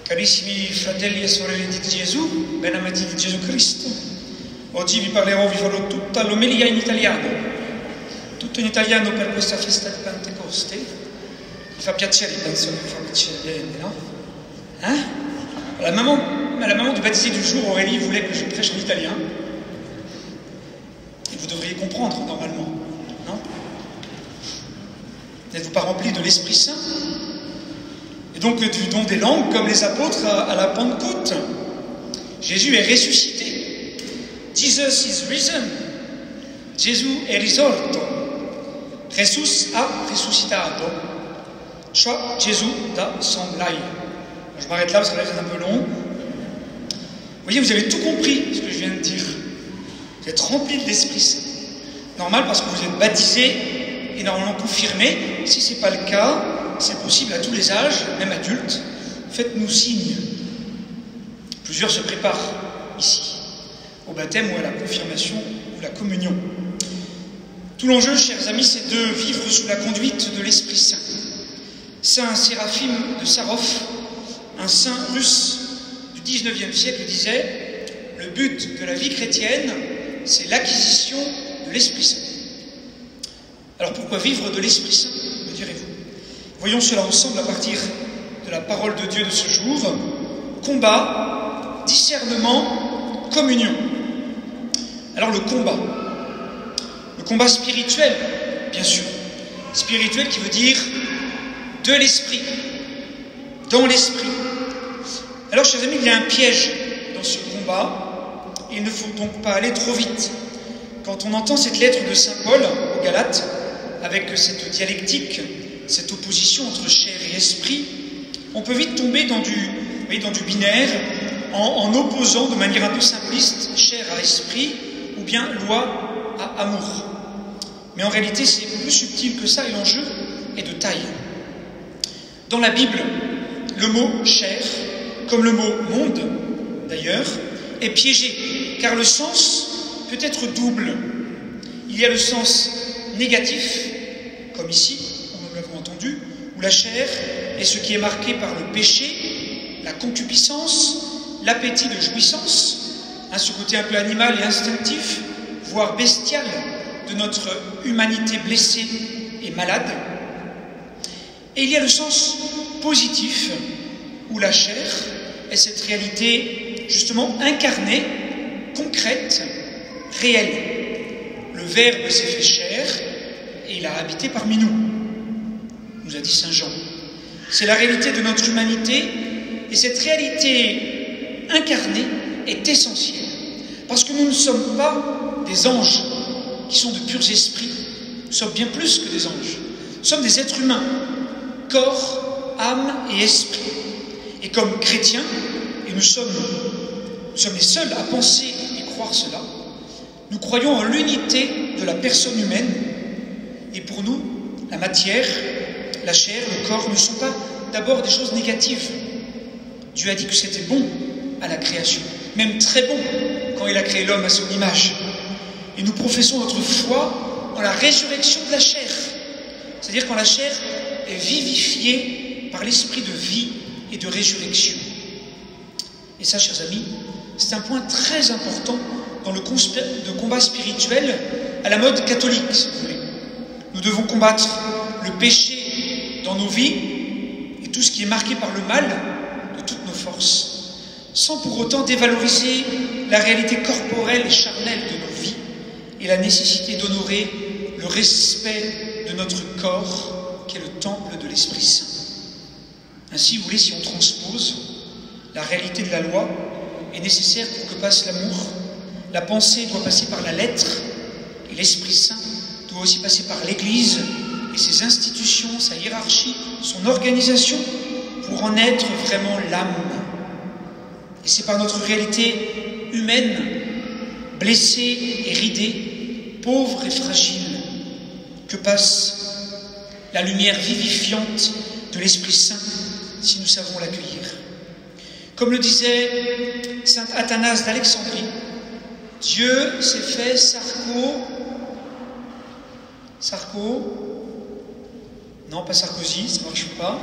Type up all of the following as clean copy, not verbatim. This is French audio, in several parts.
Carissimi fratelli e sorelle di Gesù, ben amati di Gesù Cristo, oggi vi farò tutta l'omelia in italiano, tutto in italiano per questa festa di Pentecoste. Mi fa piacere, penso che fa piacere bene, no? La maman du baptisé du jour, Aurélie, voulait que je prêche en italien. Et vous devriez comprendre, normalement, non? N'êtes-vous pas remplis de l'Esprit Saint? Et donc du don des langues, comme les apôtres à la Pentecôte. Jésus est ressuscité. Jesus is risen. Gesù è risorto. Jesús ha resucitado. Cioè Gesù da Sanglai. Je m'arrête là parce que là c'est un peu long. Vous voyez, vous avez tout compris ce que je viens de dire. Vous êtes remplis de l'Esprit Saint. Normal parce que vous êtes baptisés et normalement confirmés. Si ce n'est pas le cas, c'est possible à tous les âges, même adultes. Faites-nous signe. Plusieurs se préparent ici, au baptême ou à la confirmation ou la communion. Tout l'enjeu, chers amis, c'est de vivre sous la conduite de l'Esprit Saint. Saint Séraphim de Sarov, un saint russe du 19e siècle, disait « Le but de la vie chrétienne, c'est l'acquisition de l'Esprit Saint. » Alors pourquoi vivre de l'Esprit Saint, me direz-vous? Voyons cela ensemble à partir de la parole de Dieu de ce jour. Combat, discernement, communion. Alors le combat spirituel, bien sûr. Spirituel qui veut dire de l'esprit, dans l'esprit. Alors, chers amis, il y a un piège dans ce combat, et il ne faut donc pas aller trop vite. Quand on entend cette lettre de Saint Paul aux Galates, avec cette dialectique, cette opposition entre chair et esprit, on peut vite tomber dans du binaire, en opposant de manière un peu simpliste chair à esprit, ou bien loi à amour. Mais en réalité, c'est plus subtil que ça, et l'enjeu est de taille. Dans la Bible, le mot chair, comme le mot monde, d'ailleurs, est piégé, car le sens peut être double. Il y a le sens négatif, comme ici, comme nous l'avons entendu, où la chair est ce qui est marqué par le péché, la concupiscence, l'appétit de jouissance, ce côté un peu animal et instinctif, voire bestial, de notre humanité blessée et malade. Et il y a le sens positif, où la chair est cette réalité justement incarnée, concrète, réelle. Le Verbe s'est fait chair et il a habité parmi nous, nous a dit Saint Jean. C'est la réalité de notre humanité, et cette réalité incarnée est essentielle, parce que nous ne sommes pas des anges qui sont de purs esprits, nous sommes bien plus que des anges, nous sommes des êtres humains, corps, âme et esprit. Et comme chrétiens, et nous sommes les seuls à penser et croire cela, nous croyons en l'unité de la personne humaine, et pour nous, la matière, la chair, le corps ne sont pas d'abord des choses négatives. Dieu a dit que c'était bon à la création, même très bon quand il a créé l'homme à son image. Et nous professons notre foi en la résurrection de la chair, c'est-à-dire quand la chair est vivifiée par l'esprit de vie et de résurrection. Et ça, chers amis, c'est un point très important dans le combat spirituel à la mode catholique, si vous voulez. Nous devons combattre le péché dans nos vies et tout ce qui est marqué par le mal de toutes nos forces, sans pour autant dévaloriser la réalité corporelle et charnelle de nos vies et la nécessité d'honorer le respect de notre corps, qui est le temple de l'Esprit Saint. Ainsi, vous voulez, si on transpose, la réalité de la loi est nécessaire pour que passe l'amour. La pensée doit passer par la lettre, et l'Esprit Saint doit aussi passer par l'Église et ses institutions, sa hiérarchie, son organisation, pour en être vraiment l'âme. Et c'est par notre réalité humaine, blessée et ridée, pauvre et fragile, que passe la lumière vivifiante de l'Esprit Saint, si nous savons l'accueillir. Comme le disait saint Athanase d'Alexandrie, Dieu s'est fait non pas Sarkozy, ça ne marche pas,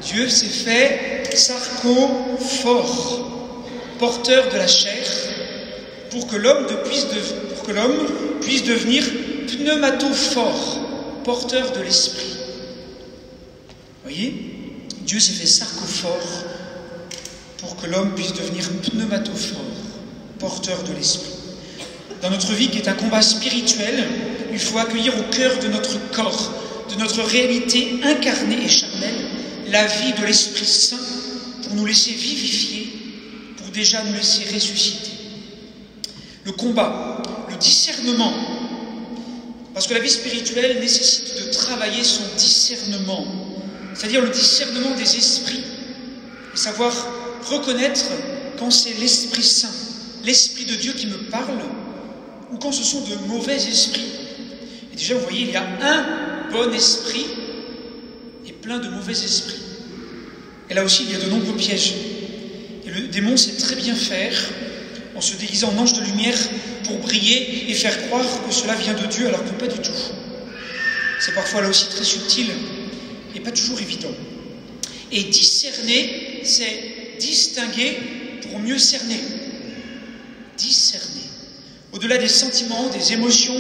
Dieu s'est fait sarcophore, porteur de la chair, pour que l'homme puisse devenir pneumatophore, porteur de l'esprit. Voyez, Dieu s'est fait sarcophore pour que l'homme puisse devenir pneumatophore, porteur de l'esprit. Dans notre vie, qui est un combat spirituel, il faut accueillir au cœur de notre corps, de notre réalité incarnée et charnelle, la vie de l'Esprit Saint pour nous laisser vivifier, pour déjà nous laisser ressusciter. Le combat, le discernement, parce que la vie spirituelle nécessite de travailler son discernement, c'est-à-dire le discernement des esprits, et savoir reconnaître quand c'est l'Esprit Saint, l'Esprit de Dieu qui me parle, ou quand ce sont de mauvais esprits. Et déjà, vous voyez, il y a un bon esprit et plein de mauvais esprits. Et là aussi, il y a de nombreux pièges. Et le démon sait très bien faire, en se déguisant en ange de lumière, pour briller et faire croire que cela vient de Dieu, alors que pas du tout. C'est parfois là aussi très subtil et pas toujours évident. Et discerner, c'est distinguer pour mieux cerner. Discerner. Au-delà des sentiments, des émotions,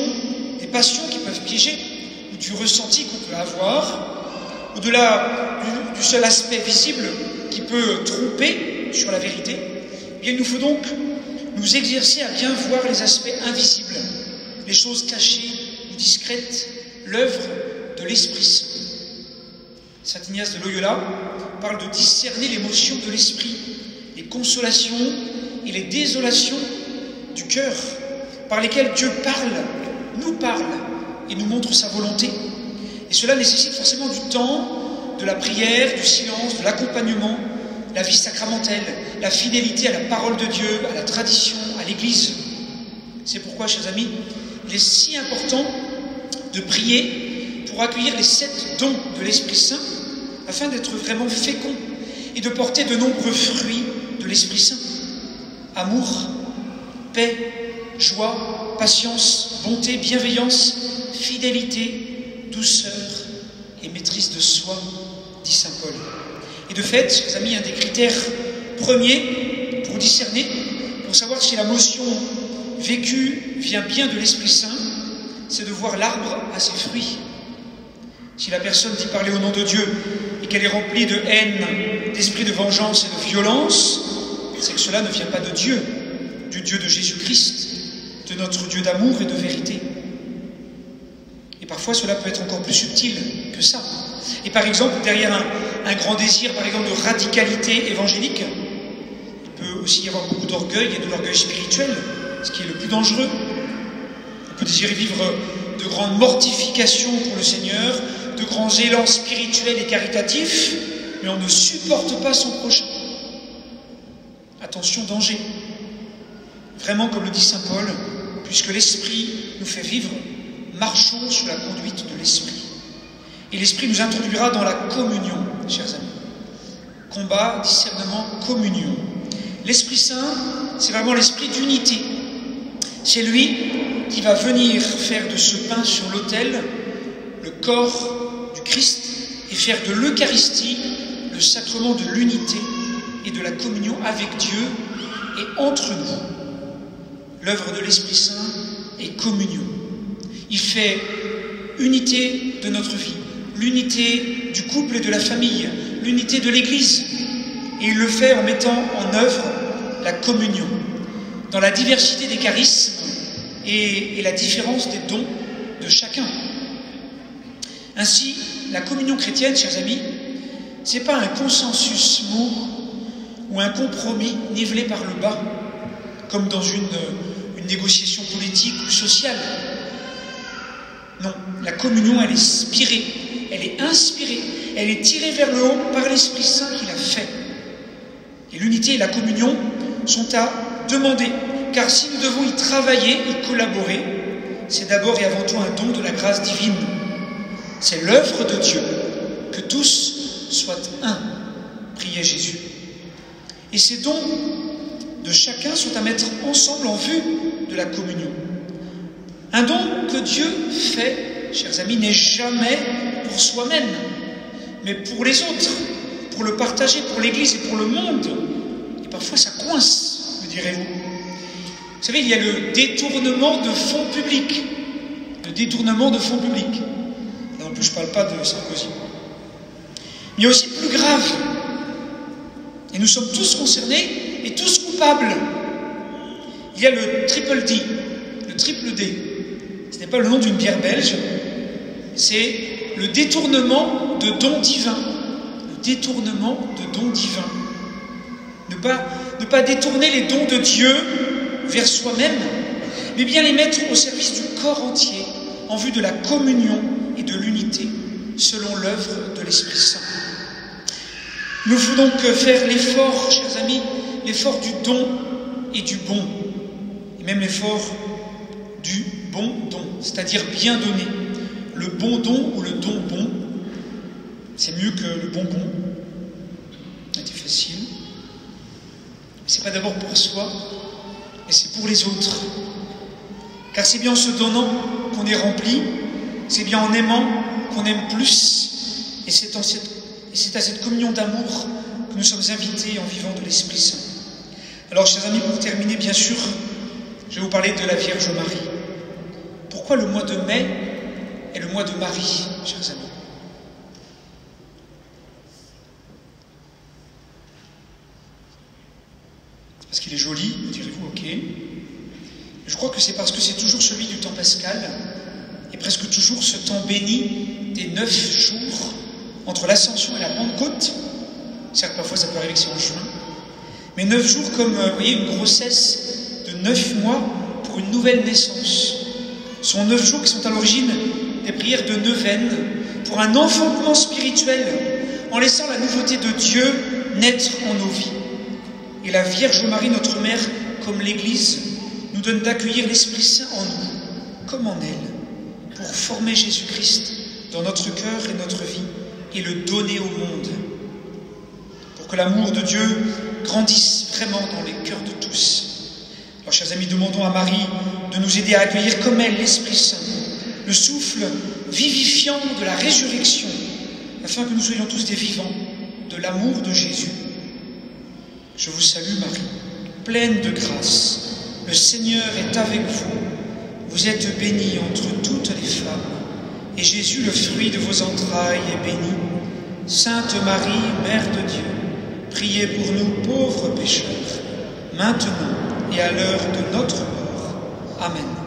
des passions qui peuvent piéger, ou du ressenti qu'on peut avoir, au-delà du seul aspect visible qui peut tromper sur la vérité, eh bien, il nous faut donc nous exercer à bien voir les aspects invisibles, les choses cachées ou discrètes, l'œuvre de l'Esprit Saint. Saint Ignace de Loyola parle de discerner l'émotion de l'esprit, les consolations et les désolations du cœur, par lesquelles Dieu nous parle et nous montre sa volonté. Et cela nécessite forcément du temps, de la prière, du silence, de l'accompagnement, la vie sacramentelle, la fidélité à la parole de Dieu, à la tradition, à l'Église. C'est pourquoi, chers amis, il est si important de prier pour accueillir les 7 dons de l'Esprit Saint, afin d'être vraiment fécond et de porter de nombreux fruits de l'Esprit Saint. Amour, paix, joie, patience, bonté, bienveillance, fidélité, douceur et maîtrise de soi, dit saint Paul. Et de fait, chers amis, un des critères premiers pour discerner, pour savoir si la motion vécue vient bien de l'Esprit Saint, c'est de voir l'arbre à ses fruits. Si la personne dit parler au nom de Dieu et qu'elle est remplie de haine, d'esprit de vengeance et de violence, c'est que cela ne vient pas de Dieu, du Dieu de Jésus-Christ, de notre Dieu d'amour et de vérité. Et parfois, cela peut être encore plus subtil que ça. Et par exemple, derrière un grand désir, par exemple, de radicalité évangélique, il peut aussi y avoir beaucoup d'orgueil et de l'orgueil spirituel, ce qui est le plus dangereux. On peut désirer vivre de grandes mortifications pour le Seigneur, de grands élans spirituels et caritatifs, mais on ne supporte pas son prochain. Attention, danger. Vraiment, comme le dit saint Paul, puisque l'Esprit nous fait vivre, marchons sous la conduite de l'Esprit. Et l'Esprit nous introduira dans la communion, chers amis. Combat, discernement, communion. L'Esprit Saint, c'est vraiment l'esprit d'unité. C'est lui qui va venir faire de ce pain sur l'autel le corps du Christ et faire de l'Eucharistie le sacrement de l'unité et de la communion avec Dieu et entre nous. L'œuvre de l'Esprit Saint est communion. Il fait unité de notre vie, l'unité du couple et de la famille, l'unité de l'Église. Et il le fait en mettant en œuvre la communion, dans la diversité des charismes et la différence des dons de chacun. Ainsi, la communion chrétienne, chers amis, ce n'est pas un consensus mou ou un compromis nivelé par le bas, comme dans une négociation politique ou sociale. Non, la communion, elle est spirée, elle est inspirée, elle est tirée vers le haut par l'Esprit Saint qui l'a fait. Et l'unité et la communion sont à demander, car si nous devons y travailler, y collaborer, c'est d'abord et avant tout un don de la grâce divine. C'est l'œuvre de Dieu, que tous soient un, priait Jésus. Et ces dons de chacun sont à mettre ensemble en vue de la communion. Un don que Dieu fait, chers amis, n'est jamais pour soi-même, mais pour les autres, pour le partager pour l'Église et pour le monde. Et parfois ça coince, me direz-vous. Vous savez, il y a le détournement de fonds publics. Le détournement de fonds publics. Là, en plus, je ne parle pas de Sarkozy. Mais il y a aussi plus grave. Et nous sommes tous concernés et tous coupables. Il y a le triple D, le triple D. Ce n'est pas le nom d'une bière belge, c'est le détournement de dons divins. Le détournement de dons divins. Ne pas détourner les dons de Dieu vers soi-même, mais bien les mettre au service du corps entier, en vue de la communion et de l'unité, selon l'œuvre de l'Esprit Saint. Nous faut donc faire l'effort, chers amis, l'effort du don et du bon, et même l'effort du bon don, c'est-à-dire bien donner. Le bon don ou le don bon, c'est mieux que le bonbon. C'était facile. C'est pas d'abord pour soi, mais c'est pour les autres. Car c'est bien en se donnant qu'on est rempli, c'est bien en aimant qu'on aime plus, et c'est à cette communion d'amour que nous sommes invités en vivant de l'Esprit Saint. Alors, chers amis, pour terminer, bien sûr, je vais vous parler de la Vierge Marie. Pourquoi le mois de mai est le mois de Marie, chers amis? Parce qu'il est joli, direz-vous, ok. Je crois que c'est parce que c'est toujours celui du temps pascal, et presque toujours ce temps béni des 9 jours entre l'Ascension et la Pentecôte. Certes, parfois ça peut arriver que c'est en juin, mais 9 jours comme, vous voyez, une grossesse de 9 mois pour une nouvelle naissance. Ce sont 9 jours qui sont à l'origine des prières de neuvaine pour un enfantement spirituel, en laissant la nouveauté de Dieu naître en nos vies. Et la Vierge Marie, notre Mère, comme l'Église, nous donne d'accueillir l'Esprit Saint en nous, comme en elle, pour former Jésus-Christ dans notre cœur et notre vie, et le donner au monde, pour que l'amour de Dieu grandisse vraiment dans les cœurs de tous. Alors, chers amis, demandons à Marie de nous aider à accueillir comme elle l'Esprit Saint, le souffle vivifiant de la résurrection, afin que nous soyons tous des vivants de l'amour de Jésus. Je vous salue Marie, pleine de grâce. Le Seigneur est avec vous. Vous êtes bénie entre toutes les femmes, et Jésus, le fruit de vos entrailles, est béni. Sainte Marie, Mère de Dieu, priez pour nous pauvres pécheurs, maintenant et à l'heure de notre mort. Amen.